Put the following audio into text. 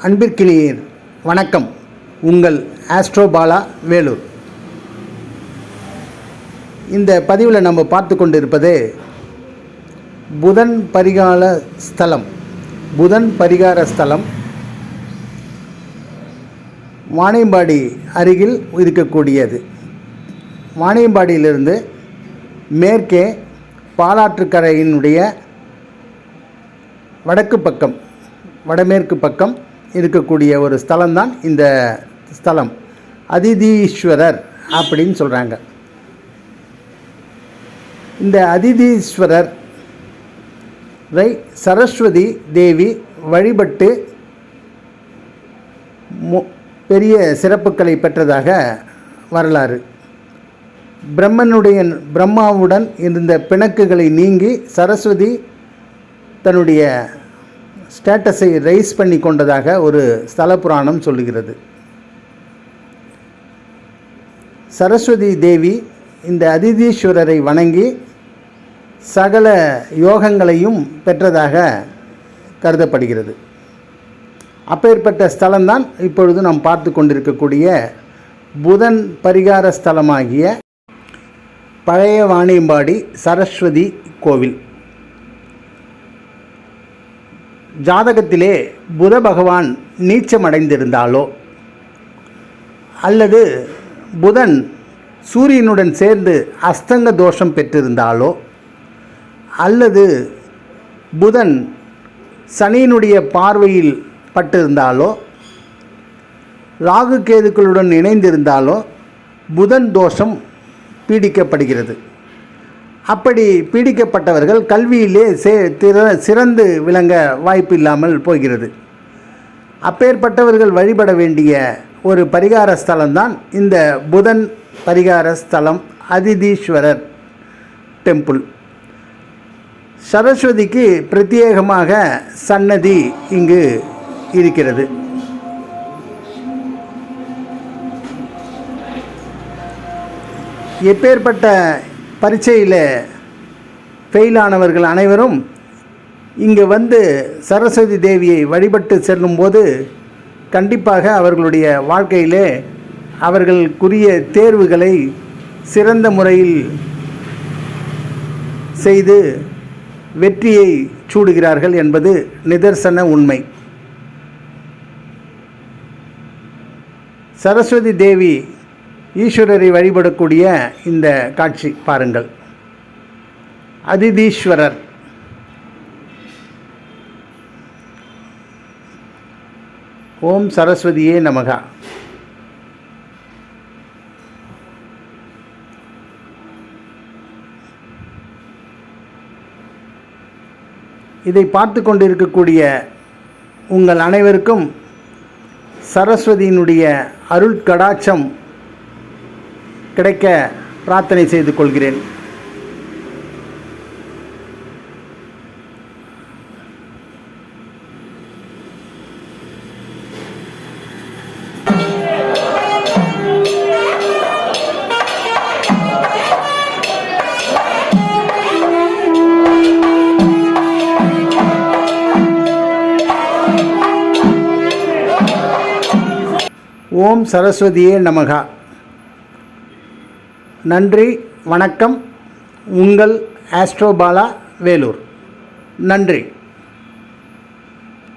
அன்பிற்கினியர் வணக்கம். உங்கள் ஆஸ்ட்ரோபாலா வேலூர். இந்த பதிவில் நம்ம பார்த்து கொண்டிருப்பது புதன் பரிகார ஸ்தலம் வாணியம்பாடி அருகில் இருக்கக்கூடியது. வாணியம்பாடியிலிருந்து மேற்கே பாலாற்றுக்கரையினுடைய வடமேற்கு பக்கம் இருக்கக்கூடிய ஒரு ஸ்தலம்தான் இந்த ஸ்தலம். அதிதீஸ்வரர் அப்படின்னு சொல்கிறாங்க. இந்த அதிதீஸ்வரரை சரஸ்வதி தேவி வழிபட்டு பெரிய சிறப்புகளை பெற்றதாக வரலாறு. பிரம்மாவுடன் இருந்த பிணக்குகளை நீங்கி சரஸ்வதி தன்னுடைய ஸ்டேட்டஸை ரைஸ் பண்ணி கொண்டதாக ஒரு ஸ்தல புராணம் சொல்லுகிறது. சரஸ்வதி தேவி இந்த அதிதீஸ்வரரை வணங்கி சகல யோகங்களையும் பெற்றதாக கருதப்படுகிறது. அப்பேற்பட்ட ஸ்தலம்தான் இப்பொழுது நாம் பார்த்து கொண்டிருக்கக்கூடிய புதன் பரிகார ஸ்தலமாகிய பழைய வாணியம்பாடி சரஸ்வதி கோவில். ஜாதகத்திலே புத பகவான் நீச்சமடைந்திருந்தாலோ அல்லது புதன் சூரியனுடன் சேர்ந்து அஸ்தங்க தோஷம் பெற்றிருந்தாலோ அல்லது புதன் சனியினுடைய பார்வையில் பட்டிருந்தாலோ ராகு கேதுக்களுடன் இணைந்திருந்தாலோ புதன் தோஷம் பீடிக்கப்படுகிறது. அப்படி பீடிக்கப்பட்டவர்கள் கல்வியிலே சிறந்து விளங்க வாய்ப்பு இல்லாமல் போகிறது. அப்பேற்பட்டவர்கள் வழிபட வேண்டிய ஒரு பரிகார ஸ்தலம்தான் இந்த புதன் பரிகார ஸ்தலம் அதிதீஸ்வரர் டெம்பிள். சரஸ்வதிக்கு பிரத்யேகமாக சன்னதி இங்கு இருக்கிறது. எப்பேற்பட்ட பரீட்சையில் ஃபெயிலானவர்கள் அனைவரும் இங்கே வந்து சரஸ்வதி தேவியை வழிபட்டு செல்லும்போது கண்டிப்பாக அவர்களுடைய வாழ்க்கையிலே அவர்களுக்குரிய தேர்வுகளை சிறந்த முறையில் செய்து வெற்றியை சூடுகிறார்கள் என்பது நிதர்சன உண்மை. சரஸ்வதி தேவி ஈஸ்வரரை வழிபடக்கூடிய இந்த காட்சி பாருங்கள். அதிதீஸ்வரர். ஓம் சரஸ்வதியே நமக. இதை பார்த்து கொண்டிருக்கக்கூடிய உங்கள் அனைவருக்கும் சரஸ்வதியினுடைய அருள் கடாட்சம் கிடைக்க பிரார்த்தனை செய்து கொள்கிறேன். ஓம் சரஸ்வதியே நமகா. நன்றி, வணக்கம். உங்கள் ஆஸ்ட்ரோபாலா வேலூர். நன்றி.